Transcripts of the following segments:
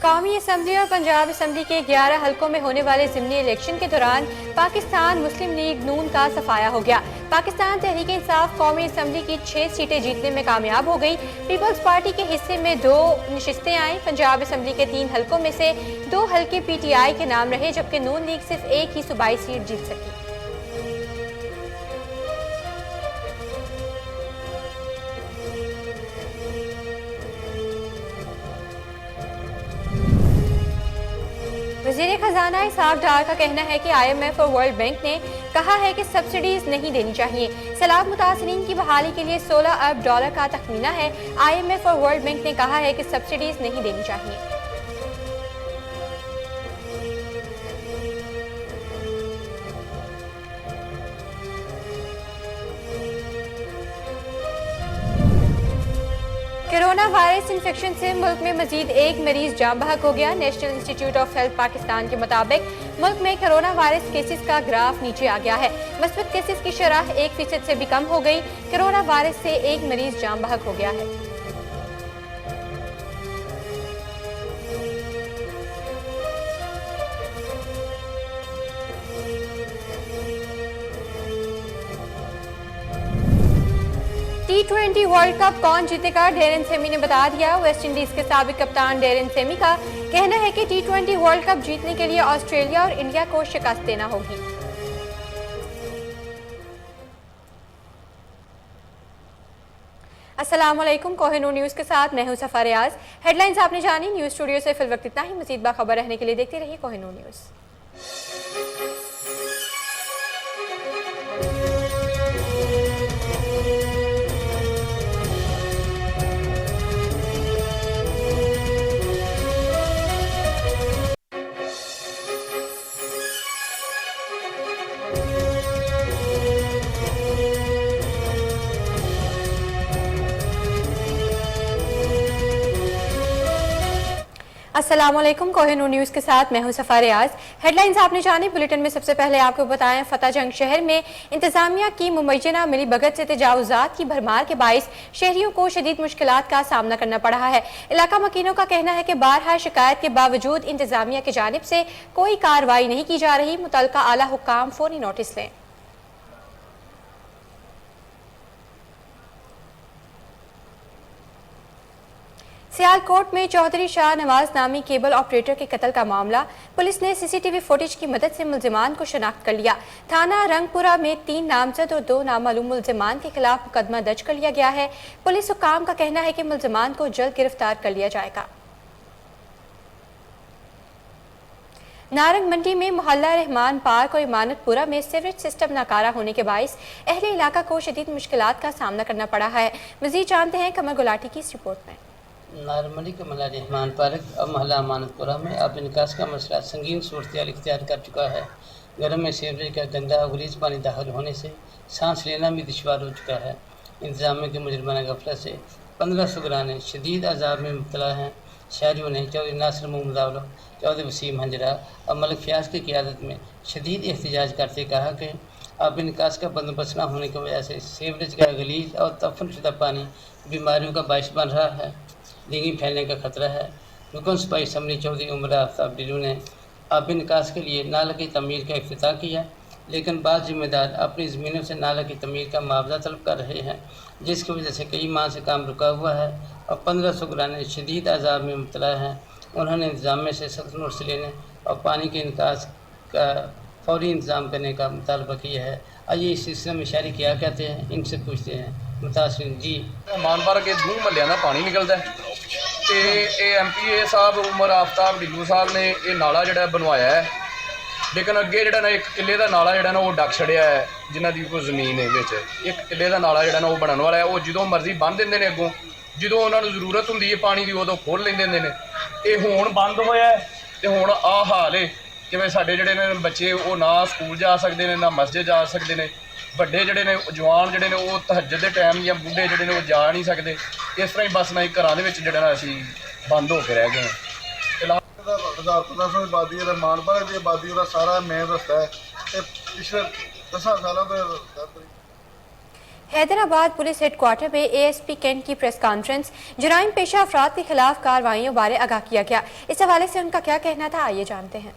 कौमी असम्बली और पंजाब असम्बली के 11 हलकों में होने वाले ज़िमनी इलेक्शन के दौरान पाकिस्तान मुस्लिम लीग नून का सफाया हो गया। पाकिस्तान तहरीक इंसाफ कौमी असम्बली की 6 सीटें जीतने में कामयाब हो गई। पीपल्स पार्टी के हिस्से में 2 नशिस्तें आईं। पंजाब असम्बली के 3 हलकों में से 2 हलके PTI के नाम रहे, जबकि नून लीग सिर्फ एक ही सूबाई सीट जीत सकी। वज़ीर ख़ज़ाना इसहाक़ डार का कहना है कि IMF और वर्ल्ड बैंक ने कहा है कि सब्सिडीज नहीं देनी चाहिए। सैलाब मुतासरीन की बहाली के लिए $16 अरब का तखमीना है। IMF और वर्ल्ड बैंक ने कहा है कि सब्सिडीज नहीं देनी चाहिए। कोरोना वायरस इन्फेक्शन से मुल्क में मजीद एक मरीज जाँ बहक हो गया। National institute of health Pakistan के मुताबिक मुल्क में कोरोना वायरस केसेस का ग्राफ नीचे आ गया है। मस्बत केसेस की शरह 1% से भी कम हो गई। कोरोना वायरस से एक मरीज जाँ बहक हो गया है। T20 वर्ल्ड कप कौन जीतेगा, डेरेन सेमी ने बता दिया। वेस्ट इंडीज के साबिक कप्तान डेरेन सेमी का कहना है कि T20 वर्ल्ड कप जीतने के लिए ऑस्ट्रेलिया और इंडिया को शिकस्त देना होगी। अस्सलाम वालेकुम, कोहिनूर न्यूज़ के साथ मैं हूं सफा रियाज। हेडलाइंस आपने जानी। न्यूज़ स्टूडियो से फिल वक्त इतना ही। मज़ीद बाखबर रहने के लिए देखते रहिए कोहिनूर न्यूज़। अस्सलाम वालेकुम, कोहिनूर न्यूज़ के साथ मैं हूं सफा रियाज। हेडलाइंस आपने जानी। बुलेटिन में सबसे पहले आपको बताएं, फतेह जंग शहर में इंतजामिया की मुमय्यना मिली भगत से तजावुजात की भरमार के बाइस शहरियों को शदीद मुश्किलात का सामना करना पड़ा है। इलाका मकीनों का कहना है कि बारहा शिकायत के बावजूद इंतजामिया की जानिब से कोई कार्रवाई नहीं की जा रही। मुतल्लिका आला हुक्काम फौरी नोटिस लें। सियालकोट में चौधरी शाह नवाज नामी केबल ऑपरेटर के कत्ल का मामला। पुलिस ने CCTV फुटेज की मदद से मुल्जिमान को शनाख्त कर लिया। थाना रंगपुरा में 3 नामजद और 2 नामालूम मुल्जिमान के खिलाफ मुकदमा दर्ज कर लिया गया है। पुलिस हुक्काम का कहना है कि मुल्जिमान को जल्द गिरफ्तार कर लिया जाएगा। नारंग मंडी में मोहल्ला रहमान पार्क और इमानतपुरा में सीवरेज सिस्टम नाकारा होने के बाइस अहले इलाका को शदीद मुश्किलात का सामना करना पड़ा है। मजीद जानते हैं कमर गुलाटी की इस रिपोर्ट में। नारमंडी के मोहल्ला रहमान पार्क और मोहल्ला अमानतपुरा में अब निकास का मसला संगीन सूरत इख्तियार कर चुका है। घरों में सीवरेज का गंदा और गलीज पानी दाखिल होने से सांस लेना भी दुश्वार हो चुका है। इंतजामिया के मुजरमाना गफलत से 1500 घराने शदीद अजाब में मुबतला हैं। शहरियों ने चौधरी नासिर मोहम्मद अवलो, चौधरी वसीम हंजरा और मलिक फयाज की क़ियादत में शदीद एहतजाज करते कहा कि अब निकास का बंदोबस्त न होने की वजह से सीवरेज का गलीज और तफन शुदा पानी बीमारियों का बायस बन रहा है। डेंगू फैलने का खतरा है। रुकन सिपाही असम्बली चौधरी उमर आफ्ताब डिलू ने आबी निकास के लिए नाला की तमीर का इफ्तिताह किया, लेकिन बाद जिम्मेदार अपनी ज़मीनों से नाला की तमीर का मुआवजा तलब कर रहे हैं, जिसकी वजह से कई माह से काम रुका हुआ है और 1500 घराने शदीद अजाब में मुबतला हैं। उन्होंने इंतजामिया से सख्त नोटिस लेने और पानी के निकास का फौरी इंतज़ाम करने का मुतालबा किया है। आइए इस सिलसिले में शायरी क्या कहते हैं, इनसे पूछते हैं। मुतासरीन जी, मानपारा के 2 महल्लियां का पानी निकलता है तो ये MPA साहब उमर आफ्ताब डिलू साहब ने ये नाला जोड़ा बनवाया है, लेकिन अगे जो ना 1 किले का नाला जो ना वो डक छड़िया है। जिन्हों की कोई जमीन है 1 किले का नाला जो ना वो बनने वाला है। वो जो मर्जी बन देंगे ने, अगों जो उन्होंने जरूरत होंगी है पानी की उदों खोल लेंदे ने। ये हुण बंद होया है तो हुण आ हाल है कि साडे जिहड़े ने बच्चे वो ना स्कूल जा सकते हैं ना मस्जिद जा सकते हैं। ਵੱਡੇ ਜਿਹੜੇ ਨੇ ਜਵਾਨ ਜਿਹੜੇ ਨੇ ਉਹ ਤਹੱਜਦ ਦੇ ਟਾਈਮ ਜਾਂ ਬੁੱਢੇ ਜਿਹੜੇ ਨੇ ਉਹ ਜਾ ਨਹੀਂ ਸਕਦੇ। ਇਸ ਤਰ੍ਹਾਂ ਹੀ ਬਸ ਨਾ ਘਰਾਂ ਦੇ ਵਿੱਚ ਜਿਹੜਾ ਨਾ ਅਸੀਂ ਬੰਦ ਹੋ ਕੇ ਰਹਿ ਗਏ ਹਾਂ। 1500 ਆਬਾਦੀ ਹੈ, ਮਾਨਪੁਰਾ ਦੀ ਆਬਾਦੀ ਦਾ ਸਾਰਾ ਮੇਨ ਰਸਤਾ ਹੈ। ਇਹ ਪਿਛਲੇ 10 ਸਾਲਾਂ ਤੋਂ हैदराबाद पुलिस हेडक्वार्टर में एएसपी कैंट की प्रेस कॉन्फ्रेंस, जराइम पेशा अफराद के खिलाफ कार्रवाइयों बारे आगाह किया गया। इस हवाले से उनका क्या कहना था, आइए जानते हैं।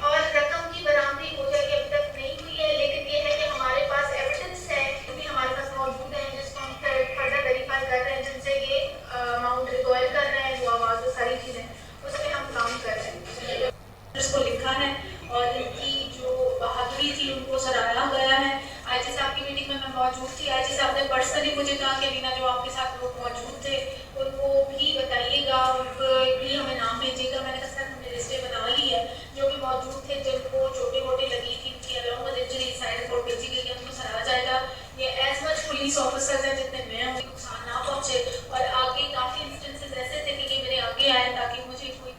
और रकम की बरामदी हो जाएगी, अभी तक नहीं हुई है, लेकिन ये है कि हमारे पास एविडेंस है जो भी हमारे पास मौजूद है, जिसको हम फर्दर वेरीफाई कर रहे हैं, जिनसे ये अमाउंट रिकॉयल कर रहे हैं, जो आवाज़ सारी चीज़ें उस पर हम काम कर रहे हैं। जिसको लिखा है और इनकी जो बहादुरी थी उनको सराहा गया है। आईजी साहब की मीटिंग में मैं मौजूद थी। आईजी साहब ने पर्सनली मुझे कहा कि रीना जो आपके साथ लोग मौजूद थे उनको भी बताइएगा, उनको भी हमें नाम भेजिएगा। मैंने कहा सर हमने लिस्टें बना ली है जो भी मौजूद थे, जिनको छोटे मोटे लगी थी, उनकी along with injury side report भेजी गई है, उनको सराहा जाएगा। ये एज मच पुलिस ऑफिसर्स हैं जितने मैं हूँ, नुकसान ना पहुँचे। और आगे काफ़ी इंस्टेंसेस ऐसे थे कि ये मेरे आगे आए ताकि मुझे कोई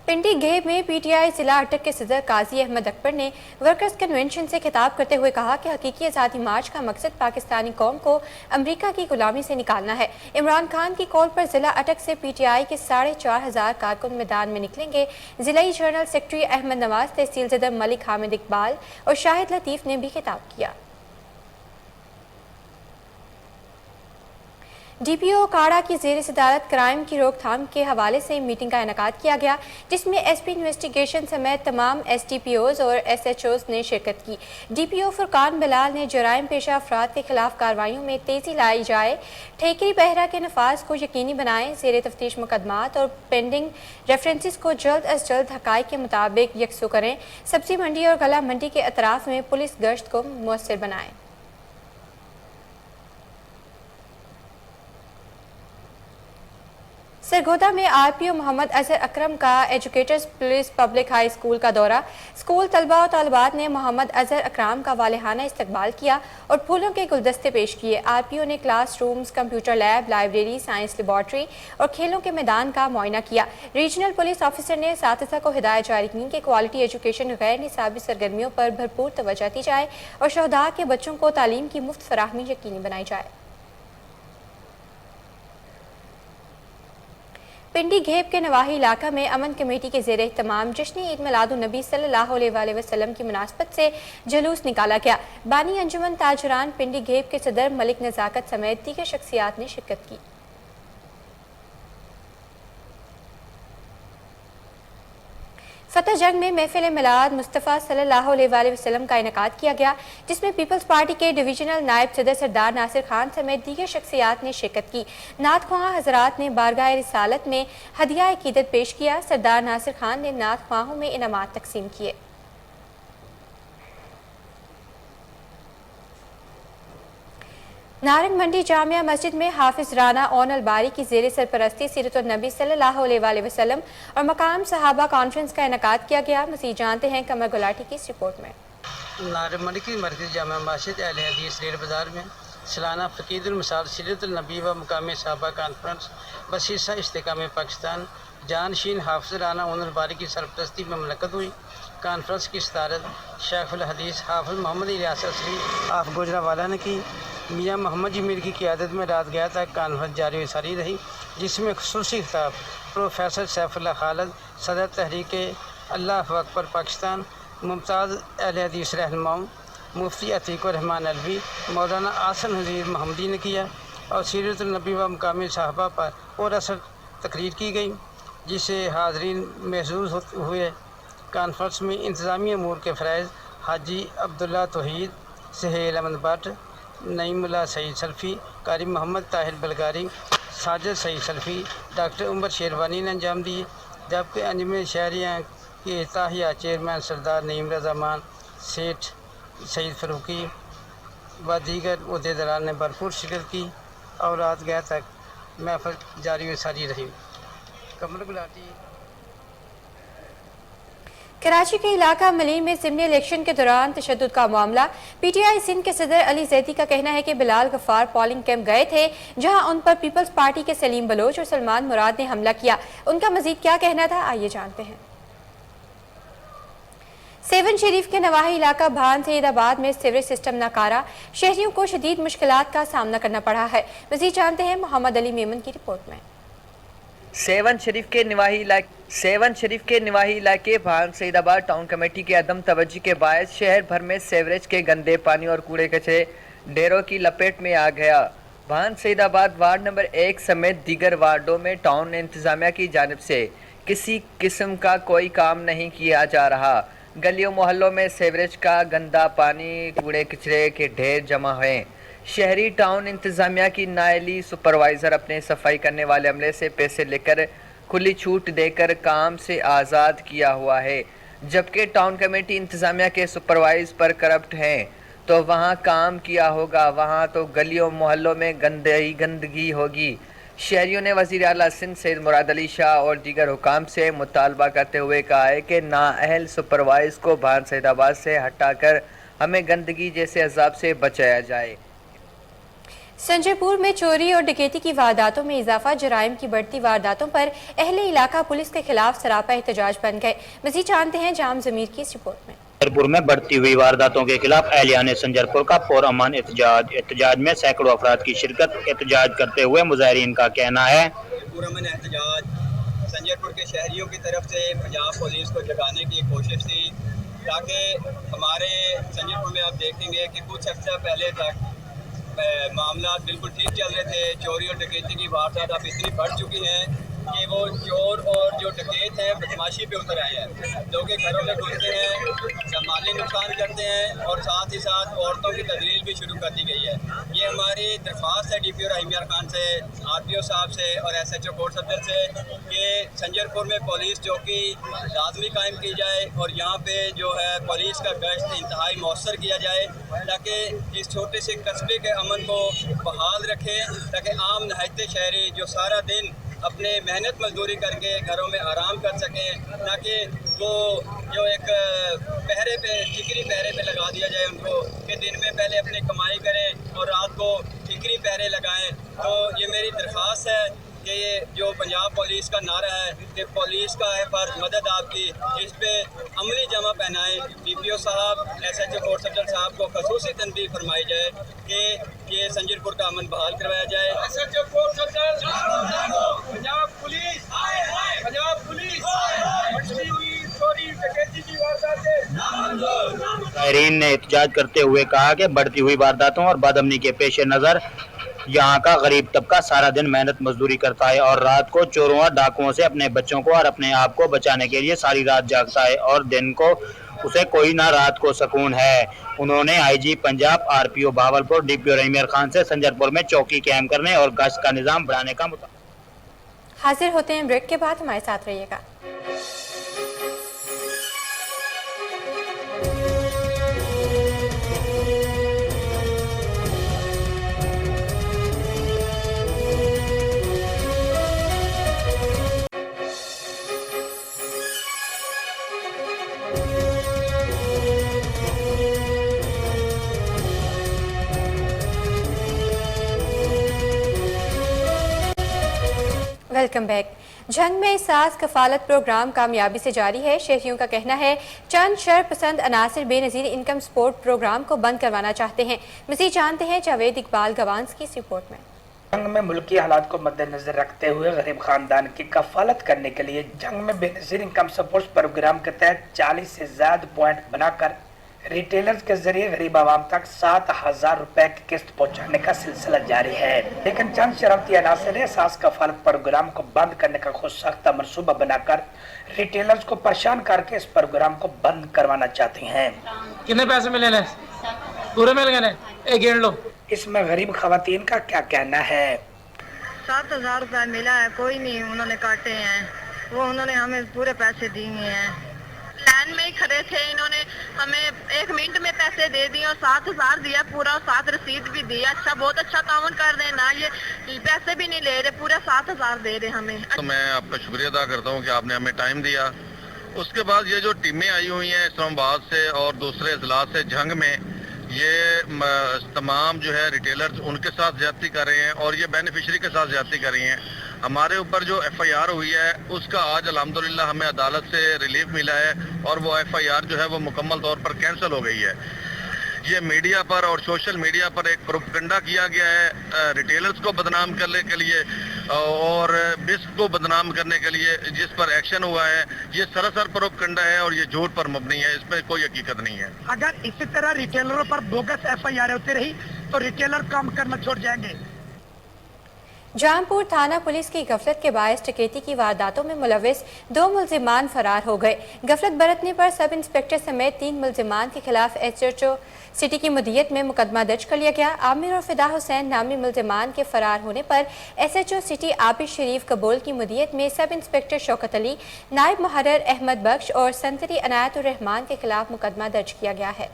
पिंडी घेब में पीटीआई जिला अटक के सदर काजी अहमद अकबर ने वर्कर्स कन्वेंशन से खिताब करते हुए कहा कि हकीकी आज़ादी मार्च का मकसद पाकिस्तानी कौम को अमेरिका की गुलामी से निकालना है। इमरान खान की कॉल पर जिला अटक से पीटीआई के 4,500 कारकुन मैदान में निकलेंगे। जिलाई जनरल सेक्रेटरी अहमद नवाज, तहसील सदर मलिक हामिद इकबाल और शाहिद लतीफ़ ने भी खिताब किया। डीपीओ काड़ा की ज़ेर सदारत क्राइम की रोकथाम के हवाले से मीटिंग का इनेकाद किया गया, जिसमें एसपी इन्वेस्टिगेशन समेत तमाम एसटीपीओज और एसएचओज ने शिरकत की। डीपीओ फुरकान बिलाल ने जराइम पेशा अफराद के खिलाफ कार्रवाइयों में तेज़ी लाई जाए, ठेकरी पहरा के नफाज को यकीनी बनाएं, ज़ेर तफ्तीश मुकदमात और पेंडिंग रेफरेंसेस को जल्द अज जल्द हक़ाइक़ के मुताबिक यकसू करें, सब्ज़ी मंडी और गला मंडी के अतराफ में पुलिस गश्त को मुअस्सर बनाएं। सरगोदा में आरपीओ मोहम्मद अजहर अकरम का educators police public high school का दौरा। स्कूल तलबा और तालिबात ने मोहम्मद अजहर अकरम का वालिहाना इस्तकबाल किया और फूलों के गुलदस्ते पेश किए। आरपीओ ने class rooms, computer lab, library, science laboratory और खेलों के मैदान का मुआयना किया। रीजनल पुलिस ऑफिसर ने साथिसा को हिदायत जारी की कि क्वालिटी एजुकेशन गैर निसाबी सरगर्मियों पर भरपूर तवज्जो दी जाए और शहदा के बच्चों को तालीम की मुफ्त फराहमी यकीनी बनाई जाए। पिंडी घेब के नवाही इलाका में अमन कमेटी के ज़ेर एहतमाम जश्न ईद मिलादुन्नबी सल्लल्लाहु अलैहि वसल्लम की मुनासबत से जुलूस निकाला गया। बानी अंजुमन ताजरान पिंडी घेब के सदर मलिक नज़ाकत समेत दीगर शख्सियात ने शिरकत की। फतह जंग में महफिल मिलाद मुस्तफ़ा सल्लल्लाहु अलैहि वसल्लम का इनेकाद किया गया, जिसमें पीपल्स पार्टी के डिवीजनल नायब सदर सरदार नासिर खान समेत दीगर शख्सियात ने शिरकत की। नात ख्वाह हजरात ने बारगाह रिसालत में हदिया अकीदत पेश किया। सरदार नासिर खान ने नात ख्वाहों में इनामात तकसीम किए। नारंग मंडी जामिया मस्जिद में हाफिज राना ओन अलबारी की ज़ेर सरपरस्ती सीरतुन नबी सल्लल्लाहु अलैहि वसल्लम और मकाम सहाबा कॉन्फ्रेंस का इनेकाद किया गया। मज़ीद जानते हैं कमर गुलाटी की इस रिपोर्ट में। नारंग मंडी की मरकज़ी जामिया मस्जिद अहले हदीस रेल बाज़ार में सालाना फ़कीदुल मिसाल सीरतुन नबी व मकाम सहाबा कॉन्फ्रेंस बसीसा इस्तेकाम पाकिस्तान जानशीन हाफिज राना ओन अलबारी की सरपरस्ती में मुनक़्क़द हुई। कॉन्फ्रेंस की सदारत शेखुल हदीस हाफिज मोहम्मद इलियास असरी आप गुजरावाला ने की। मियाँ मोहम्मद जमीर की क़ियादत में रात गया तक कॉन्फ्रेंस जारी व सारी रही, जिसमें ख़ुसूसी खिताब प्रोफेसर सैफुल्लाह खालिद सदर तहरीक अल्लाह अकबर पाकिस्तान, मुमताज़ अहले हदीस रहनुमाओं मुफ्ती अतीक़ुर रहमान अलवी, मौलाना आसन हज़ीर महमदी ने किया और सीरतुन नबी व मकामी साहबा पर और असर तकरीर की गई, जिसे हाज़रीन महसूस हुए। कॉन्फ्रेंस में इंतज़ामी अमूर के फ़राइज़ हाजी अब्दुल्ला तौहीद, सहेल अहमद भट्ट, नईमुल्ला सईद सल्फ़ी, कारी मोहम्मद ताहिर बलगारी, साजिद सईद सल्फ़ी, डॉक्टर उमर शेरवानी ने अंजाम दिए, जबकि अंजुमन शहरिया के ताहिया चेयरमैन सरदार नईम रज़ा मान, सेठ सईद फ़ारूकी व दीगर उहदेदारान ने भरपूर शिरकत की और रात गया तक महफिल जारी व सारी रही। कमर गुलाटी। कराची के इलाका मलीन में ज़िमनी इलेक्शन के दौरान तशद्दुद का मामला। पीटीआई सिंध के सदर अली जैदी का कहना है कि बिलाल गफ्फार पोलिंग कैंप गए थे, जहां उन पर पीपल्स पार्टी के सलीम बलोच और सलमान मुराद ने हमला किया। उनका मजीद क्या कहना था, आइए जानते हैं। सेवन शरीफ के नवाही इलाका भान सईदाबाद में सीवरेज सिस्टम नाकारा, शहरियों को शदीद मुश्किलात का सामना करना पड़ा है। मजीद जानते हैं मोहम्मद अली मेमन की रिपोर्ट में। सेवन शरीफ के निवाही इलाके भान सईदाबाद टाउन कमेटी के अदम तवज्जी के बायस शहर भर में सीवरेज के गंदे पानी और कूड़े कचरे ढेरों की लपेट में आ गया। भान सईदाबाद वार्ड नंबर 1 समेत दीगर वार्डों में टाउन इंतजामिया की जानिब से किसी किस्म का कोई काम नहीं किया जा रहा। गलियों मोहल्लों में सीवरेज का गंदा पानी, कूड़े कचरे के ढेर जमा हैं। शहरी टाउन इंतजामिया की नायली सुपरवाइज़र अपने सफाई करने वाले अमले से पैसे लेकर खुली छूट देकर काम से आज़ाद किया हुआ है, जबकि टाउन कमेटी इंतजामिया के सुपरवाइज पर करप्ट हैं। तो वहाँ काम किया होगा, वहाँ तो गलियों मोहल्लों में गंदगी होगी। शहरियों ने वज़ीर आला सिंध सैयद मुराद अली शाह और दीगर हुकाम से मुतालबा करते हुए कहा है कि नाअहल सुपरवाइज को भान सईदाबाद से हटाकर हमें गंदगी जैसे अजाब से बचाया जाए। संजयपुर में चोरी और डकैती की वारदातों में इजाफा, जराइम की बढ़ती वारदातों पर अहले इलाका पुलिस के खिलाफ सरापा एहतजाज बन गए। मज़ीद जानते हैं जाम ज़मीर की इस रिपोर्ट में। संजरपुर में बढ़ती हुई वारदातों के खिलाफ अहलियान संजरपुर का पुरअमन एहतजाज में सैकड़ों अफराद की शिरकत। एहतजाज करते हुए मुजाहिरीन का कहना है पुरअमन एहतजाज संजरपुर के शहरियों की तरफ से पंजाब पुलिस को जगाने की कोशिश थी, ताकि हमारे संजरपुर में आप देखेंगे कि कुछ अर्सा पहले तक मामला बिल्कुल ठीक चल रहे थे। चोरी और डकैती की वारदात अब इतनी बढ़ चुकी हैं कि वो चोर और जो डकैत हैं बदमाशी पे उतर आए हैं। लोगों के घरों में घुसते हैं, माली नुकसान करते हैं और साथ ही साथ औरतों की तजलील भी शुरू कर दी गई है। ये हमारी दरख्वास्त है DPO रहीम यार खान से, RPO साहब से और SHO कोर्ट सदर से कि संजरपुर में पुलिस चौकी लाजमी कायम की जाए और यहाँ पे जो है पुलिस का गश्त इंतहाई मौसर किया जाए, ताकि इस छोटे से कस्बे के अमन को बहाल रखें, ताकि आम नहायते शहरी जो सारा दिन अपने मेहनत मजदूरी करके घरों में आराम कर सकें, ताकि वो जो एक पहरे पे ठिकरी पहरे पे लगा दिया जाए उनको कि दिन में पहले अपनी कमाई करें और रात को ठिकरी पहरे लगाएं। तो ये मेरी दरख्वास्त है कि ये जो पंजाब पुलिस का नारा है कि पुलिस का है फर्ज मदद आपकी, इस पे अमली जमा पहनाएं। DPO साहब, SHO कोर्ट सदर साहब को खसूसी तनबीह फरमाई जाए कि ये संजरपुर का अमन बहाल करवाया जाए। SHO कोर्ट सदर, पंजाब पुलिस, पंजाब पुलिस मुजाहिरीन ने एहतजाज करते हुए कहा कि बढ़ती हुई वारदातों और बदअमनी के पेश नज़र यहाँ का गरीब तबका सारा दिन मेहनत मजदूरी करता है और रात को चोरों और डाकुओं से अपने बच्चों को और अपने आप को बचाने के लिए सारी रात जागता है और दिन को उसे कोई ना रात को सुकून है। उन्होंने IG Punjab, RPO Bahawalpur, DPO रहीम यार खान से संजरपुर में चौकी कायम करने और गश्त का निज़ाम बढ़ाने का हाजिर होते हैं ब्रेक के बाद, हमारे साथ रहिएगा। Welcome back. जंग में सास कफालत प्रोग्राम कामयाबी से जारी है। शहरियों का कहना है चंद शर पसंद अनासिर बेनज़ीर इनकम सपोर्ट प्रोग्राम को बंद करवाना चाहते हैं। मज़ीद जानते हैं जावेद इकबाल गवांस की इस रिपोर्ट में। जंग में मुल्की हालात को मद्देनजर रखते हुए गरीब खानदान की कफालत करने के लिए जंग में बेनज़ीर इनकम सपोर्ट प्रोग्राम के तहत 40 से ज्यादा पॉइंट बनाकर रिटेलर्स के जरिए गरीब आवाम तक 7,000 रुपए की किस्त पहुंचाने का सिलसिला जारी है, लेकिन चंद शरारती अनासर एहसास कफालत प्रोग्राम को बंद करने का खुद सख्ता मनसूबा बनाकर रिटेलर्स को परेशान करके इस प्रोग्राम को बंद करवाना चाहते हैं। कितने पैसे मिले ने? पूरे मिल गए? एक गिन लो। इसमें गरीब खवातीन का क्या कहना है? 7,000 रुपए मिला है, कोई नहीं उन्होंने काटे हैं, वो उन्होंने हमें पूरे पैसे दिए हैं। लाइन में ही खड़े थे, इन्होंने हमें 1 मिनट में पैसे दे दिए और 7,000 दिया पूरा, और 7 रसीद भी दिया। अच्छा, बहुत अच्छा ताउन कर रहे हैं ना, ये पैसे भी नहीं ले रहे, पूरा 7,000 दे रहे हमें। तो मैं आपका शुक्रिया अदा करता हूँ कि आपने हमें टाइम दिया। उसके बाद ये जो टीमें आई हुई हैं इस्लामाबाद से और दूसरे अजला से जंग में, ये तमाम जो है रिटेलर्स उनके साथ ज्यादती कर रहे हैं और ये बेनिफिशरी के साथ ज्यादती कर रही हैं। हमारे ऊपर जो FIR हुई है उसका आज अल्हम्दुलिल्लाह हमें अदालत से रिलीफ मिला है और वो FIR जो है वो मुकम्मल तौर पर कैंसिल हो गई है। ये मीडिया पर और सोशल मीडिया पर एक प्रोपगंडा किया गया है रिटेलर्स को बदनाम करने के लिए, और बिस्क को बदनाम करने के लिए जिस पर एक्शन हुआ है, ये सरासर प्रोपगंडा है और ये झूठ पर मबनी है, इसमें कोई हकीकत नहीं है। अगर इसी तरह रिटेलरों पर बोगस FIR होती रही तो रिटेलर काम करना छोड़ जाएंगे। जामपुर थाना पुलिस की गफलत के बायस डकैती की वारदातों में मुलविस 2 मुलजिमान फरार हो गए। गफलत बरतने पर सब इंस्पेक्टर समेत 3 मुलजिमान के खिलाफ SHO सिटी की मुदीयत में मुकदमा दर्ज कर लिया गया। आमिर और फिदा हुसैन नामी मुलजिमान के फरार होने पर SHO सिटी आबिद शरीफ कबूल की मुदीयत में सब इंस्पेक्टर शौकत अली, नायब मुहर्रर अहमद बख्श और संतरी अनायतुर रहमान के खिलाफ मुकदमा दर्ज किया गया है।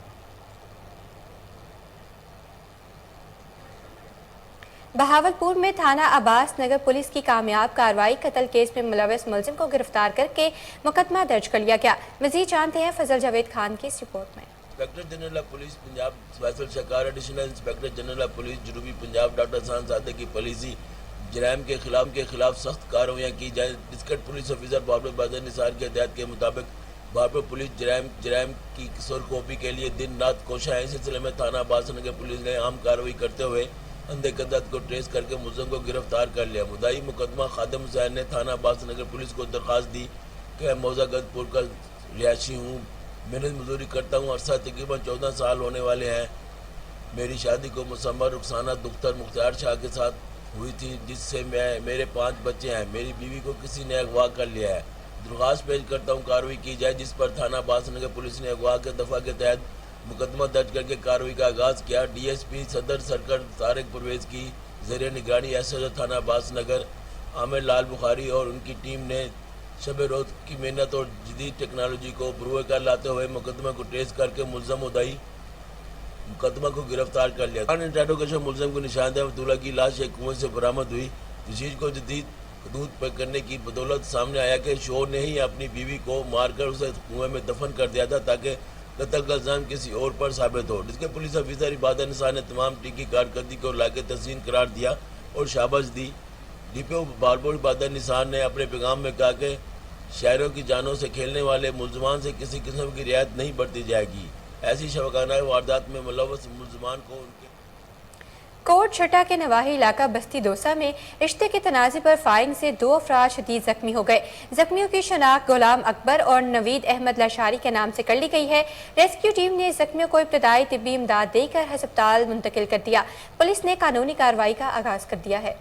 बहावलपुर में थाना अब्बास नगर पुलिस की कामयाब कार्रवाई, कत्ल केस में मुलविस मुलजिम को गिरफ्तार करके मुकदमा दर्ज कर लिया गया। मजीद जानते हैं फजल जावेद खान की इस रिपोर्ट में। Inspector general of police Punjab Faisal Shakar, additional inspector general of police जनूबी पंजाब डॉक्टर शान सादे की पॉलिसी जराइम के खिलाफ सख्त कार्रवाइयाँ की जाए। डिस्ट्रिक्ट पुलिस ऑफिसर बाबर बादल निसार के हदायत के मुताबिक बाबर पुलिस जराइम की सुरखोपी के लिए दिन रात कोशा है। इस सिलसिले में थाना अब्बास नगर पुलिस ने अहम कार्रवाई करते हुए अंधे कदत को ट्रेस करके मुलजिम को गिरफ्तार कर लिया। मुद्दाई मुकदमा खादिम हुसैन ने थाना अब्बास नगर पुलिस को दरख्वास्त दी कि मैं मौजा गदपुर का रिहायशी हूँ, मेहनत मजदूरी करता हूँ, अरसा तकरीबन 14 साल होने वाले हैं। मेरी शादी को मुसम्मा रुखसाना दुख्तर मुख्तार शाह के साथ हुई थी, जिससे मेरे 5 बच्चे हैं। मेरी बीवी को किसी ने अगवा कर लिया है। दरख्वास्त पेश करता हूँ कार्रवाई की जाए, जिस पर थाना अब्बास नगर पुलिस ने अगवा के दफ़ा के तहत मुकदमा दर्ज करके कार्रवाई का आगाज़ किया। DSP सदर सर्कल तारिक परवेज़ की ज़रिए निगरानी SHO थाना अब्बास नगर आमिर लाल बुखारी और उनकी टीम ने शब रोज़ की मेहनत और जदीद टेक्नोलॉजी को बरूए कर लाते हुए मुकदमा को ट्रेस करके मुलज़म मुद्दाई मुकदमा को गिरफ्तार कर लिया। इंट्रोगेशन मुलज़म को निशानदेह अब्दुल्ला की लाश एक कुएं से बरामद हुई। तफ्तीश को जदीद हदूद पर करने की बदौलत सामने आया कि शोर ने ही अपनी बीवी को मारकर उसे कुएं में दफन कर दिया था ताकि कत्ल का इल्ज़ाम किसी और पर साबित हो। जिसके पुलिस ऑफिसर इबादत निसार ने तमाम टीम की कारकर्दगी को लाके तहसीन करार दिया और शाबाश दी। DPO बारबोर इबादत निसार ने अपने पैगाम में कहा कि शहरों की जानों से खेलने वाले मुलजमान से किसी किस्म की रियायत नहीं बरती जाएगी। ऐसी शवकाना वारदात में मुलव्वस मुलजमान को उनके कोट छठा के नवाही इलाका बस्ती दोसा में रिश्ते के तनाज़े पर फायरिंग से 2 अफराद शदीद जख्मी हो गए। जख्मियों की शनाख्त गुलाम अकबर और नवीद अहमद लाशारी के नाम से कर ली गई है। रेस्क्यू टीम ने जख्मियों को इब्तदाई तिब्बी इमदाद देकर अस्पताल मुंतकिल कर दिया। पुलिस ने कानूनी कार्रवाई का आगाज कर दिया है।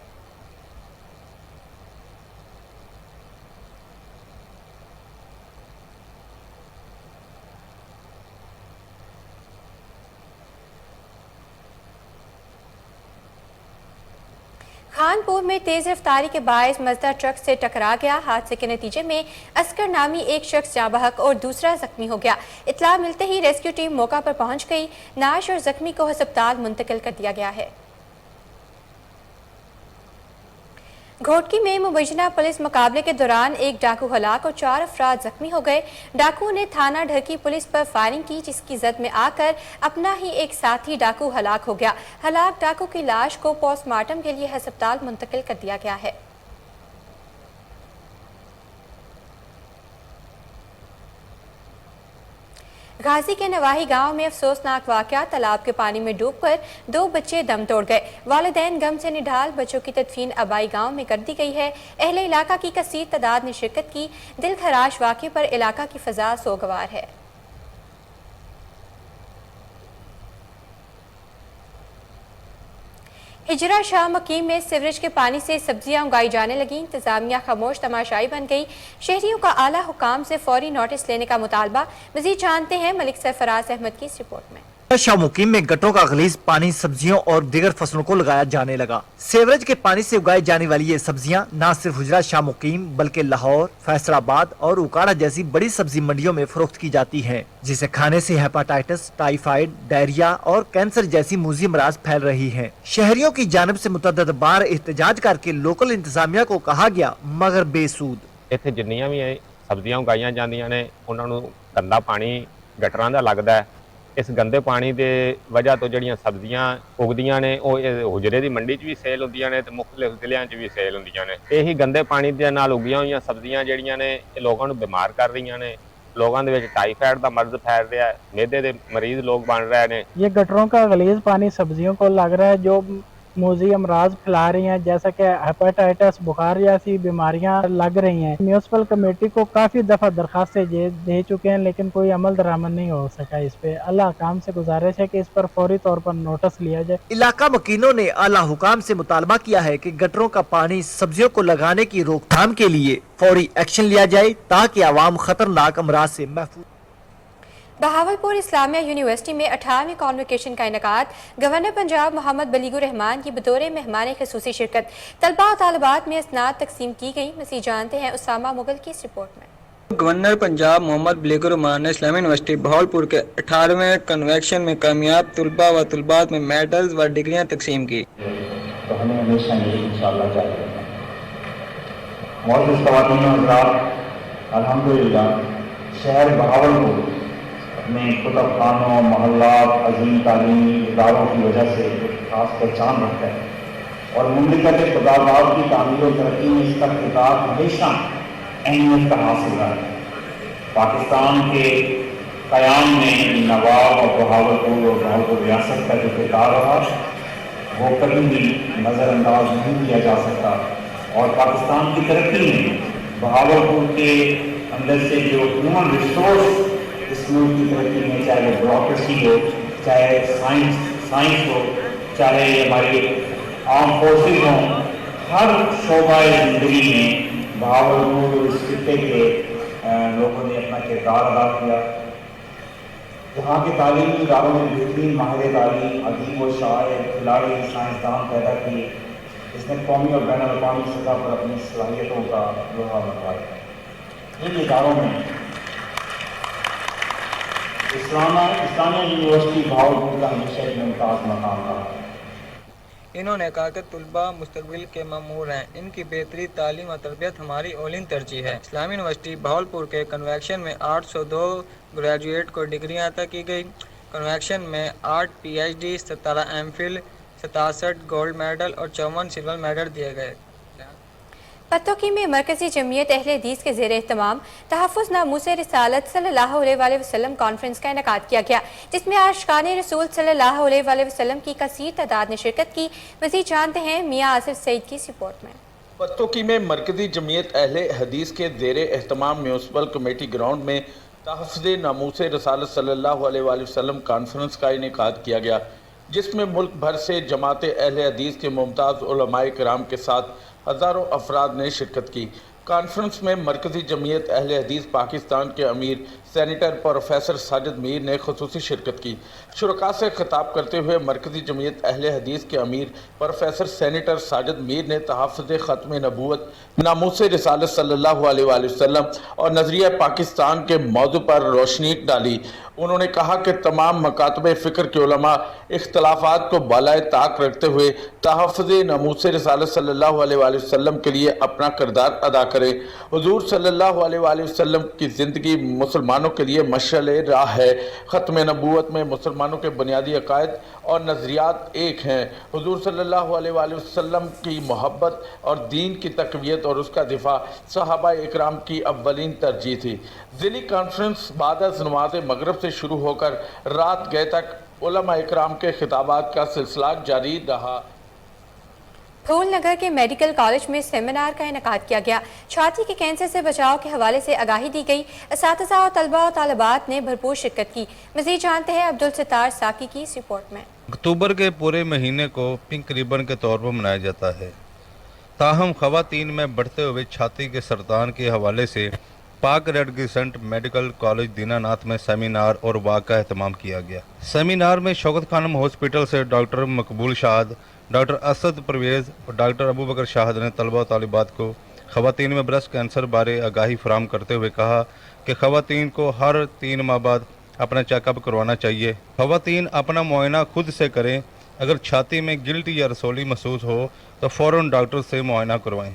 खानपुर में तेज रफ्तारी के बायस मजदा ट्रक से टकरा गया। हादसे के नतीजे में अस्कर नामी एक शख्स जाँ बहक और दूसरा जख्मी हो गया। इत्तला मिलते ही रेस्क्यू टीम मौका पर पहुंच गई। नाश और जख्मी को अस्पताल मुंतकिल कर दिया गया है। घोटकी में मुबैना पुलिस मुकाबले के दौरान एक डाकू हलाक और 4 अफराद जख्मी हो गए। डाकू ने थाना ढरकी पुलिस पर फायरिंग की, जिसकी जद में आकर अपना ही एक साथी डाकू हलाक हो गया। हलाक डाकू की लाश को पोस्टमार्टम के लिए अस्पताल मुंतकिल कर दिया गया है। गाजी के नवाही गांव में अफसोसनाक वाकया, तालाब के पानी में डूबकर 2 बच्चे दम तोड़ गए। वालिदैन गम से निढाल, बच्चों की तदफीन आबाई गांव में कर दी गई है। अहले इलाका की कसीर तादाद ने शिरकत की। दिल खराश वाक़े पर इलाका की फ़ज़ा सोगवार है। हिजरा शाह मकीम में सीवरेज के पानी से सब्जियां उगाई जाने लगी। इंतजामिया खामोश तमाशाई बन गई। शहरियों का आला हुकाम से फौरी नोटिस लेने का मुतालबा। मजीद जानते हैं मलिक सरफराज अहमद की इस रिपोर्ट में। शाह मुकीम में गटरों का गलीज पानी सब्जियों और दीगर फसलों को लगाया जाने लगा। सीवरेज के पानी से उगाई जाने वाली ये सब्जियां न सिर्फ हुजरा शाह मुकीम बल्कि लाहौर, फैसलाबाद और उकाड़ा जैसी बड़ी सब्जी मंडियों में फरोख्त की जाती हैं, जिसे खाने से हेपाटाइटिस, टाइफाइड, डायरिया और कैंसर जैसी मूजी अमराज फैल रही हैं। शहरियों की जानिब से मुतअद्दिद बार एहतजाज करके लोकल इंतजामिया को कहा गया, मगर बेसूद। इत्थे जिन्नियां भी सब्जियां उगाईयां जांदियां ने उन्हां नूं गंदा पानी गटरां दा लगदा है। इस गंदे पानी के वजह तो जड़ियाँ सब्जियां उगदियां ने हुजरे की मंडी च भी सेल होंदियां ने ते मुख्तलिफ जिलियां च भी सेल होंदियां ने। यही गंदे पानी के नाल उगियां हुई सब्जियां जड़ियां ने लोगों को बीमार कर रही ने। लोगों के टाइफाइड का मर्ज फैल रहा है, मैदे के मरीज लोग बन रहे हैं। ये गटरों का गलीज पानी सब्जियों को लग रहा है, जो موذی امراض پھیلا رہی ہیں جیسا کہ ہیپاٹائٹس بخار جیسی بیماریاں لگ رہی ہیں. میونسپل کمیٹی کو کافی دفعہ درخواستیں دے چکے ہیں لیکن کوئی عمل درآمد نہیں ہو سکا اس پہ. اللہ حکام سے گزارش ہے کہ اس پر فوری طور پر نوٹس لیا جائے. علاقہ مکینوں نے اعلیٰ حکام سے مطالبہ کیا ہے کہ گٹروں کا پانی سبزیوں کو لگانے کی روک تھام کے لیے فوری ایکشن لیا جائے تاکہ عوام خطرناک امراض سے محفوظ. بہاولپور اسلامیہ یونیورسٹی میں 18ویں کانوکیشن کا انعقاد. گورنر پنجاب محمد بلیغ الرحمان کی بطور مہمان خصوصی شرکت. طلباء و طالبات میں اسناد تقسیم کی گئی. مزید جانتے ہیں اسامہ مغل کی اس رپورٹ میں. گورنر پنجاب محمد بلیغ الرحمان نے اسلامی یونیورسٹی بہاولپور کے 18ویں کنونشن میں کامیاب طلباء و طالبات میں میڈلز و ڈگریاں تقسیم کی. تو ہمیں ہمیشہ یہ انشاءاللہ چاہیے. معزز خواتین و حضرات، الحمدللہ شہر بہاولپور اپنے کتب خانوں، محلات، عظیم تعلیمی اداروں کی وجہ سے خاص پہچان رکھتا ہے اور مملکت خداباد کی تعمیر و ترقی میں اس کا کردار ہمیشہ اہمیت کا حاصل رہا ہے. پاکستان کے قیام میں نواب اور بہاولپور اور بہاولپور ریاست کا جو کردار رہا وہ کبھی بھی نظر انداز نہیں کیا جا سکتا. اور پاکستان کی ترقی میں بہاولپور کے اندر سے جو ہیومن ریسورس اس ملک کی ترقی میں، چاہے وہ بیوروکریسی ہو، چاہے سائنس ہو، چاہے ہماری آرم فورسز ہوں، ہر شعبہ زندگی میں بہاولپور اس خطے کے لوگوں نے اپنا کردار ادا کیا. یہاں کے تعلیمی اداروں میں بہترین ماہر تعلیم، ادیب و شاعر، کھلاڑی، سائنسدان پیدا کیے جس نے قومی اور بین الاقوامی سطح پر اپنی صلاحیتوں کا لوہا منوایا. ان اداروں میں اسلامیہ یونیورسٹی بہاولپور کا ہمیشہ ایک ممتاز مقام رہا. انہوں نے کہا کہ طلباء مستقبل کے مامور ہیں. ان کی بہتری تعلیم و تربیت ہماری اولین ترجیح ہے. اسلامی یونیورسٹی بہاولپور کے کنونشن میں 802 گریجویٹ کو ڈگریاں عطا کی گئی. کنونشن میں 8 PhD، 17 MPhil، 67 گولڈ میڈل اور 54 سلور میڈل دیے گئے. پتوکی میں مرکزی جمعیت اہل حدیث کے زیر اہتمام تحفظ ناموس رسالت صلی اللہ علیہ وسلم کانفرنس کا انعقاد کیا گیا، جس میں عاشقان رسول صلی اللہ علیہ وسلم کی کثیر تعداد نے شرکت کی. مزید جانتے ہیں میاں آصف سعید کی اس رپورٹ میں. پتوکی میں مرکزی جمعیت اہل حدیث کے زیر اہتمام میونسپل کمیٹی گراؤنڈ میں تحفظ ناموس رسالت صلی اللہ علیہ وسلم کانفرنس کا انعقاد کیا گیا، جس میں ملک بھر سے جماعت اہل حدیث کے ممتاز علماء کرام کے ساتھ ہزاروں افراد نے شرکت کی. کانفرنس میں مرکزی جمعیت اہل حدیث پاکستان کے امیر سینیٹر پروفیسر ساجد میر نے خصوصی شرکت کی. شرکاء سے خطاب کرتے ہوئے مرکزی جمعیت اہل حدیث کے امیر پروفیسر سینیٹر ساجد میر نے تحفظ ختم نبوت، ناموس رسالت صلی اللہ علیہ وسلم اور نظریہ پاکستان کے موضوع پر روشنی ڈالی. انہوں نے کہا کہ تمام مکاتب فکر کے علماء اختلافات کو بالائے طاق رکھتے ہوئے تحفظ ناموس رسالت صلی اللہ علیہ وسلم کے لیے اپنا کردار ادا کریں. حضور صلی اللہ علیہ وسلم کی زندگی مسلمانوں کے لیے مشعل راہ ہے. ختم نبوت میں مسلمانوں کے بنیادی عقائد اور نظریات ایک ہیں. حضور صلی اللہ علیہ وسلم کی محبت اور دین کی تقویت اور اس کا دفاع صحابہ اکرام کی اولین ترجیح تھی. ضلعی کانفرنس بعد از نماز مغرب سے شروع ہو کر رات گئے تک علماء اکرام کے خطابات کا سلسلہ جاری رہا. پھول نگر کے میڈیکل کالج میں سیمینار کا انعقاد کیا گیا. چھاتی کے کینسر سے بچاؤ کے حوالے سے آگاہی دی گئی. اساتذہ اور طلباء و طالبات نے بھرپور شرکت کی. مزید جانتے ہیں عبدالستار ساکی کی اس رپورٹ میں. اکتوبر کے پورے مہینے کو پنک ریبن کے طور پر منایا جاتا ہے. تاہم خواتین میں بڑھتے ہوئے چھاتی کے سرطان کے حوالے سے پاک ریڈ کریسنٹ میڈیکل کالج دینا ناتھ میں سیمینار اور واک کا اہتمام کیا گیا. سیمینار میں شوکت خانم ہاسپٹل سے ڈاکٹر مقبول شاہد، ڈاکٹر اسد پرویز اور ڈاکٹر ابو بکر شاہد نے طلبہ و طالبات کو خواتین میں برسٹ کینسر بارے آگاہی فراہم کرتے ہوئے کہا کہ خواتین کو ہر 3 ماہ بعد اپنا چیک اپ کروانا چاہیے. خواتین اپنا معائنہ خود سے کریں. اگر چھاتی میں گلٹ یا رسولی محسوس ہو تو فوراً ڈاکٹر سے معائنہ کروائیں.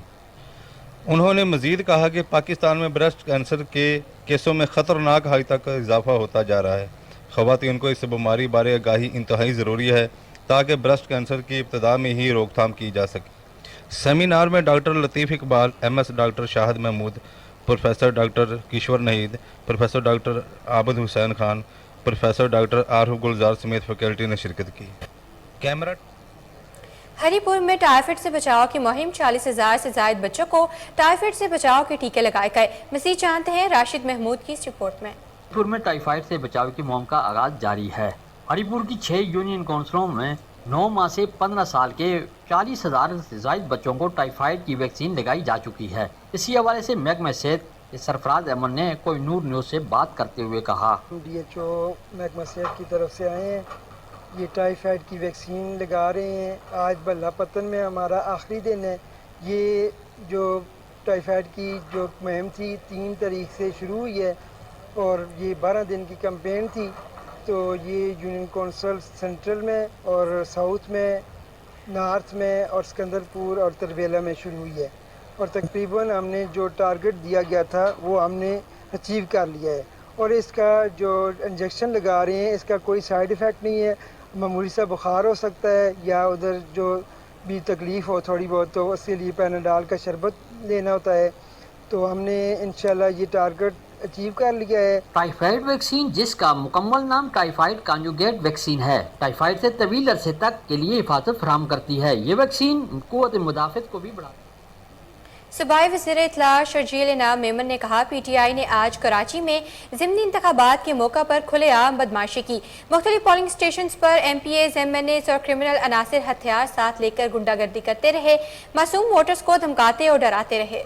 انہوں نے مزید کہا کہ پاکستان میں برسٹ کینسر کے کیسوں میں خطرناک حد تک اضافہ ہوتا جا رہا ہے. خواتین کو اس بیماری بارے آگاہی انتہائی ضروری ہے تاکہ برسٹ کینسر کی ابتدا میں ہی روک تھام کی جا سکے. سیمینار میں ڈاکٹر لطیف اقبال MS، ڈاکٹر شاہد محمود، پروفیسر ڈاکٹر کشور نہید، پروفیسر ڈاکٹر عابد حسین خان، پروفیسر ڈاکٹر عارف گلزار سمیت فیکلٹی نے شرکت کی. کیمرہ हरिपुर में टाइफाइड से बचाव की मुहिम 40,000 से ज्यादा बच्चों को टाइफाइड से बचाव के टीके लगाए गए। मज़ीद जानते हैं राशिद महमूद की इस रिपोर्ट में। हरिपुर में टाइफाइड से बचाव की मुहिम का आगाज जारी है। हरिपुर की 6 यूनियन काउंसिलों में 9 माह से 15 साल के 40,000 से ज्यादा बच्चों को टाइफाइड की वैक्सीन लगाई जा चुकी है। इसी हवाले से महकमा सेहत के सरफराज अहमद ने कोई नूर न्यूज़ से बात करते हुए कहा, DHO महकमा सेहत की तरफ से आए हैं, ये टाइफाइड की वैक्सीन लगा रहे हैं। आज बल्ला पतन में हमारा आखिरी दिन है। ये जो टाइफाइड की जो मुहिम थी 3 तारीख से शुरू हुई है और ये 12 दिन की कैंपेन थी। तो ये यूनियन काउंसिल सेंट्रल में और साउथ में, नॉर्थ में और सिकंदरपुर और तरबेला में शुरू हुई है और तकरीबन हमने जो टारगेट दिया गया था वो हमने अचीव कर लिया है। और इसका जो इंजेक्शन लगा रहे हैं इसका कोई साइड इफ़ेक्ट नहीं है। मामूली सा बुखार हो सकता है या उधर जो भी तकलीफ़ हो थोड़ी बहुत तो उसके लिए पैनाडॉल का शरबत लेना होता है। तो हमने इंशाल्लाह ये टारगेट अचीव कर लिया है। टाइफाइड वैक्सीन, जिसका मुकम्मल नाम टाइफाइड कॉन्जुगेट वैक्सीन है, टाइफाइड से तवील अरसे तक के लिए हिफाजत फराहम करती है। ये वैक्सीन कुव्वत मुदाफ़त को भी बढ़ाती है। सूबाई वज़ीर इत्तला शर्जील इनाम मेमन ने कहा, PTI ने आज कराची में ज़िमनी इंतखाबात के मौका पर खुलेआम बदमाशी की। मुख्तलिफ पोलिंग स्टेशन पर MPAs, MNAs और क्रिमिनल अनासिर हथियार साथ लेकर गुंडागर्दी करते रहे, मासूम वोटर्स को धमकाते और डराते रहे।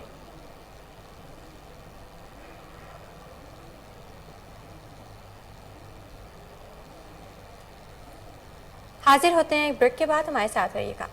हाजिर होते हैं ब्रेक के बाद, हमारे साथ रहिएगा।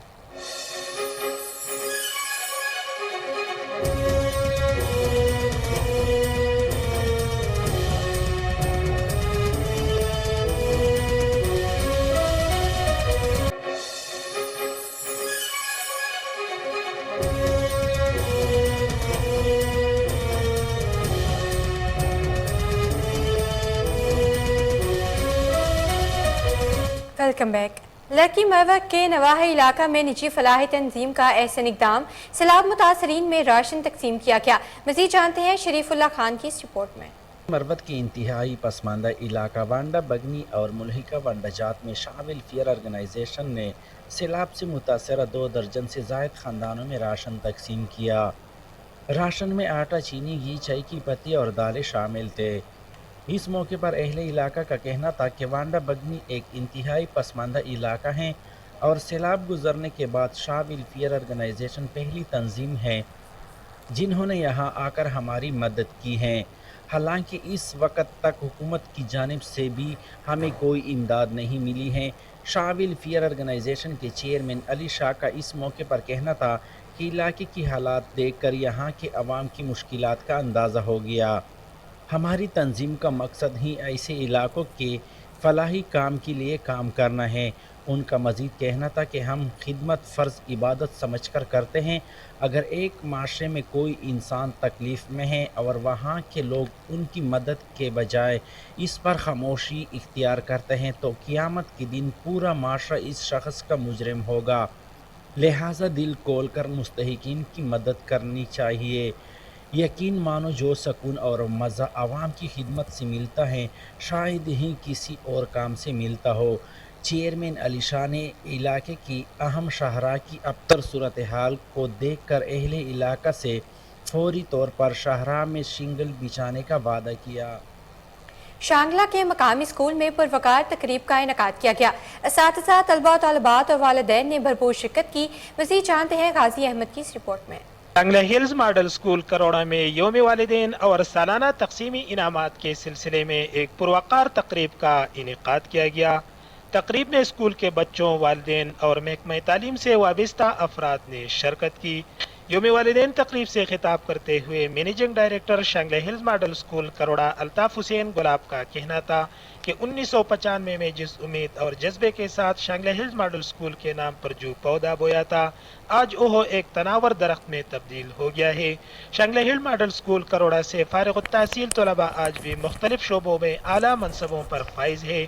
Welcome back. लड़की मरवक के नवाही इलाका में निजी फलाही तंजीम का एहसन इक़दाम, सैलाब मुतासरीन में राशन तकसीम किया गया। मज़ीद जानते हैं शरीफुल्लाह खान की इस रिपोर्ट में। मरवत के इंतहाई पसमानदा इलाका वांडा बगनी और मुल्हिका वांडा जात में शामिल फेयर ऑर्गेनाइजेशन ने सैलाब से मुतासरा 2 दर्जन से ज़ायद ख़ानदानों में राशन तकसीम किया। राशन में आटा, चीनी, घी, चाय की पत्ती और दालें शामिल थे। इस मौके पर अहले इलाका का कहना था कि वांडा बगनी एक इंतहाई पसमानदा इलाका है और सैलाब गुजरने के बाद शामिल फेयर ऑर्गेनाइजेशन पहली तंजीम है जिन्होंने यहाँ आकर हमारी मदद की है। हालांकि इस वक्त तक हुकूमत की जानिब से भी हमें कोई इमदाद नहीं मिली है। शामिल फेयर ऑर्गेनाइजेशन के चेयरमैन अली शाह का इस मौके पर कहना था कि इलाके की हालात देखकर यहाँ के अवाम की मुश्किलात का अंदाज़ा हो गया। हमारी तंजीम का मकसद ही ऐसे इलाकों के फलाही काम के लिए काम करना है। उनका मज़ीद कहना था कि हम खिदमत फ़र्ज़ इबादत समझकर करते हैं। अगर एक माशरे में कोई इंसान तकलीफ़ में है और वहाँ के लोग उनकी मदद के बजाय इस पर खामोशी इख्तियार करते हैं तो क़यामत के दिन पूरा माशरा इस शख्स का मुजरिम होगा। लिहाजा दिल खोल कर मुस्तहिकीन की मदद करनी चाहिए। यकीन मानो जो सुकून और मज़ा आवाम की खिदमत से मिलता है शायद ही किसी और काम से मिलता हो। चेयरमैन अली शाह ने इलाके की अहम शाहरा की अबतर सूरत हाल को देख कर अहले इलाका से फौरी तौर पर शाहरा में शिंगल बिछाने का वादा किया। शांगला के मकामी स्कूल में पुरवकार तकरीब का इनेकाद किया गया। असातिज़ा, तलबा, तलबात और वालिदैन ने भरपूर शिरकत की। मज़ीद जानते हैं गाजी अहमद की इस रिपोर्ट में। शांगला हिल्स मॉडल स्कूल करोड़ा में यौम वालिदैन और सालाना तकसीमी इनामात के सिलसिले में एक पुरवकार तकरीब का इनेकाद किया गया। तकरीब में स्कूल के बच्चों, वालिदैन और महकमा तालीम से वाबस्ता अफराद ने शिरकत की। यौम वालिदैन तकरीब से खिताब करते हुए managing director Shangla hills model school Karora Altaf Hussain Gulab का कहना था कि 1995 में जिस उम्मीद और जज्बे के साथ शांगला हिल्स मॉडल स्कूल के नाम पर जो पौधा बोया था, आज वह एक तनावर दरख्त में तब्दील हो गया है। शांगला हिल्स मॉडल स्कूल करोड़ा से फारिग तहसील तलबा आज भी मुख्तलिफ शोबों में आला मनसबों पर फाइज है।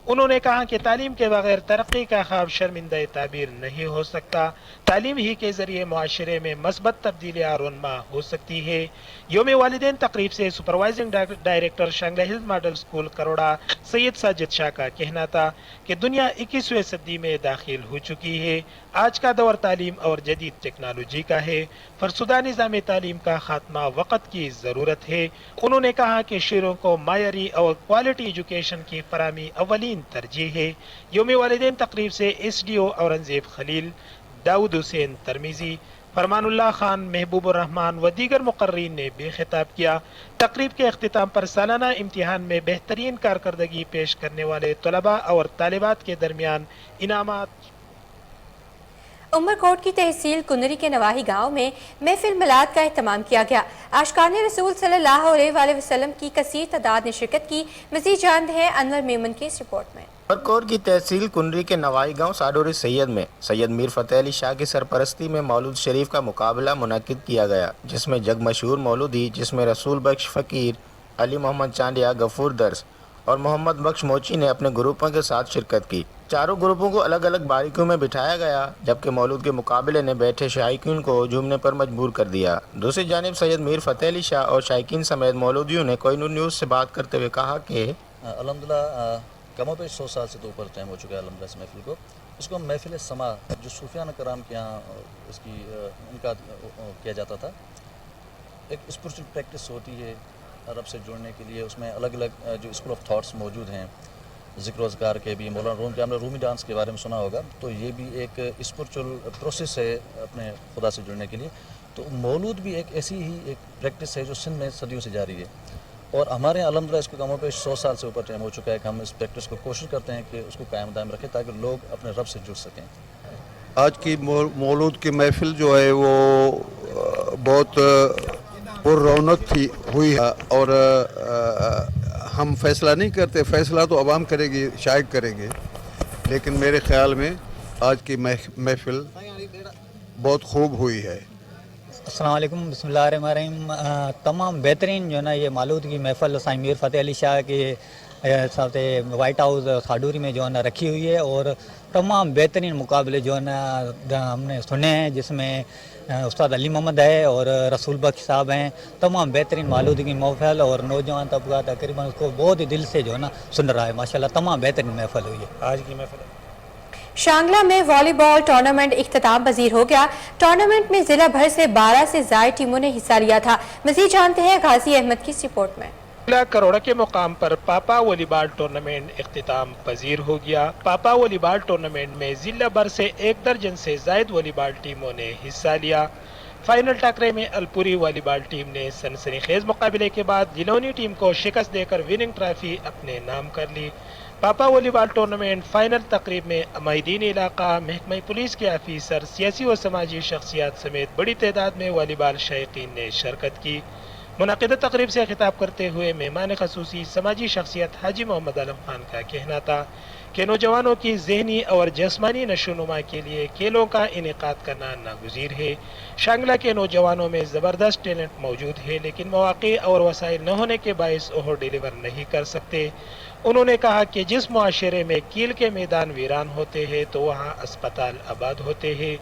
उन्होंने कहा कि तालीम के बगैर तरक्की का ख्वाब शर्मिंदा ताबीर नहीं हो सकता। तालीम ही के जरिए मुआशरे में मस्बत तब्दीलियाँ रौनमा हो सकती है। योम वालिदैन तकरीब से supervising director Shangla hills model school Karora Syed Sajid Shah का कहना था कि दुनिया 21वीं सदी में दाखिल हो चुकी है। आज का दौर तालीम और जदीद टेक्नोलॉजी का है। फरसुदा निज़ाम तालीम का खात्मा वक़्त की ज़रूरत है। उन्होंने कहा कि शेरों को मायारी और क्वालिटी एजुकेशन की फराहमी अवलीन तरजीह है। योम वालिदैन तकरीब से SDO औरंगजेब खलील, दाऊद हुसैन तरमीजी, फरमानुल्लाह खान, महबूबुर रहमान व दीगर मुकर्रीन ने भी खिताब किया। तकरीब के अख्तिताम पर सालाना इम्तिहान में बेहतरीन कारकर्दगी पेश करने वाले तलबा और तालिबात के दरमियान इनामात। उमरकोट की तहसील कुंदरी के नवाही गांव में महफिल मिलाद का एहतमाम किया गया। आशिकान रसूल सल्लल्लाहु अलैहि वसल्लम की कसीर तादाद ने शिरकत की। मज़ीद जानते हैं अनवर मेमन की इस रिपोर्ट में। उमरकोट की तहसील कुंडरी के नवाई गांव साडोरी सैयद में सैयद मीर फ़तेह अली शाह की सरपरस्ती में मौलूद शरीफ का मुकाबला मुनक्किद किया गया, जिसमें जग मशहूर मौलूदी जिसमें रसूल बख्श फ़कीर, अली मोहम्मद चांडिया, गफूर दर्स और मोहम्मद बख्श मोची ने अपने ग्रुपों के साथ शिरकत की। चारों ग्रुपों को अलग अलग बारीकियों में बिठाया गया, जबकि मौलूद के मुकाबले ने बैठे शायकीन को झूमने पर मजबूर कर दिया। दूसरी जानिब सैयद मीर फ़तेह अली शाह और शायकीन समेत मौलूदियों ने कोहिनूर न्यूज़ से बात करते हुए कहा कि अल्हम्दुलिल्लाह कमों पे 100 साल से तो ऊपर टाइम हो चुका है अल्हम्दुलिल्लाह इस महफिल को। इसको हम महफिल समा जो सूफियाना कराम के यहाँ इसकी उनका किया जाता था। एक स्पिरिचुअल प्रैक्टिस होती है रब से जुड़ने के लिए, उसमें अलग अलग जो स्कूल ऑफ थॉट्स मौजूद हैं, ज़िक्र अज़कार के भी, मौलाना रूम के, हमने रूमी डांस के बारे में सुना होगा, तो ये भी एक स्पिरिचुअल प्रोसेस है अपने खुदा से जुड़ने के लिए। तो मौलूद भी एक ऐसी ही एक प्रैक्टिस है जो सिंध में सदियों से जारी है और हमारे यहाँ अल्हम्दुलिल्लाह इसको कामों पे 100 साल से ऊपर टाइम हो चुका है कि हम इस प्रैक्टिस को कोशिश करते हैं कि उसको कायम दायम रखें ताकि लोग अपने रब से जुड़ सकें। आज की मौलूद की महफिल जो है वो बहुत पुररौनक हुई है और हम फैसला नहीं करते, फैसला तो अवाम करेगी, शायद करेंगे, लेकिन मेरे ख्याल में आज की महफिल बहुत खूब हुई है। अस्सलाम वालेकुम, बिस्मिल्लाहिर्रहमानिर्रहीम। तमाम बेहतरीन जो ना ये मौलूद की महफिल साईं मीर फ़तेह अली शाह के साथ वाइट हाउस साडूरी में जो है ना रखी हुई है और तमाम बेहतरीन मुकाबले जो है ना हमने सुने हैं, जिसमें उस्ताद अली मोहम्मद है और रसूल बख्श साहब हैं। तमाम बेहतरीन मौलूद की महफिल और नौजवान तबका तकरीबन उसको बहुत ही दिल से जो है ना सुन रहा है। माशाल्लाह तमाम बेहतरीन महफिल हुई है आज की महफिल। शांगला में वॉलीबॉल टूर्नामेंट इख्तिताम पजीर हो गया। टूर्नामेंट में जिला भर से 12 से ज्यादा टीमों ने हिस्सा लिया था। मज़ीद जानते हैं गाजी अहमद की इस रिपोर्ट में। करोड़ा के मुकाम पर पापा वॉलीबॉल टूर्नामेंट इख्तिताम पजीर हो गया। पापा वॉलीबॉल टूर्नामेंट में जिला भर से 1 दर्जन से जायद वॉलीबॉल टीमों ने हिस्सा लिया। फाइनल टकरे में अलपुरी वॉलीबॉल टीम ने सनसनीखेज मुकाबले के बाद जिलोनी टीम को शिकस्त देकर विनिंग ट्रॉफी अपने नाम कर ली। पापा वॉलीबॉल टूर्नामेंट फाइनल तकरीब में अमायदीन इलाका, महकमा पुलिस के ऑफिसर, सियासी व समाजी शख्सियात समेत बड़ी तादाद में वॉलीबॉल शायकीन ने शिरकत की। मुनाकिदा तकरीब से खिताब करते हुए मेहमान खसूसी समाजी शख्सियत हाजी मोहम्मद आलम खान का कहना था कि नौजवानों की जहनी और जिस्मानी नशोनुमा के लिए खेलों का इनेकाद करना नागुज़ीर है। शांगला के नौजवानों में ज़बरदस्त टैलेंट मौजूद है, लेकिन मौक़े और वसाइल न होने के बायस वो डिलीवर नहीं कर सकते। उन्होंने कहा कि जिस मुआशरे में कील के मैदान वीरान होते हैं तो वहाँ अस्पताल आबाद होते हैं।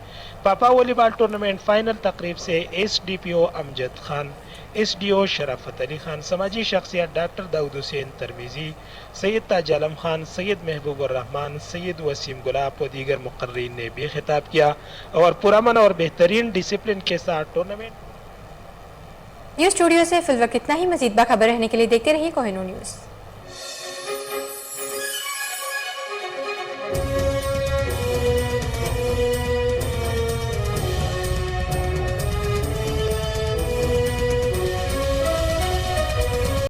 पापा वॉलीबॉल टूर्नामेंट फाइनल तकरीब से SDPO अमजद खान, SDO शराफत अली खान, समाजी शख्सियत डॉक्टर दाऊद हुसैन तरमीजी, सैयद ताज आलम खान, सैयद महबूबुर रहमान, सैयद वसीम गुलाब व दीगर मुकर्रीन ने भी खिताब किया और पुरअमन और बेहतरीन डिसिप्लिन के साथ टूर्नामेंट। न्यूज़ स्टूडियो से फिलहाल इतना ही। मज़ीद बाखबर रहने के लिए देखते रहिए कोहिनूर न्यूज़।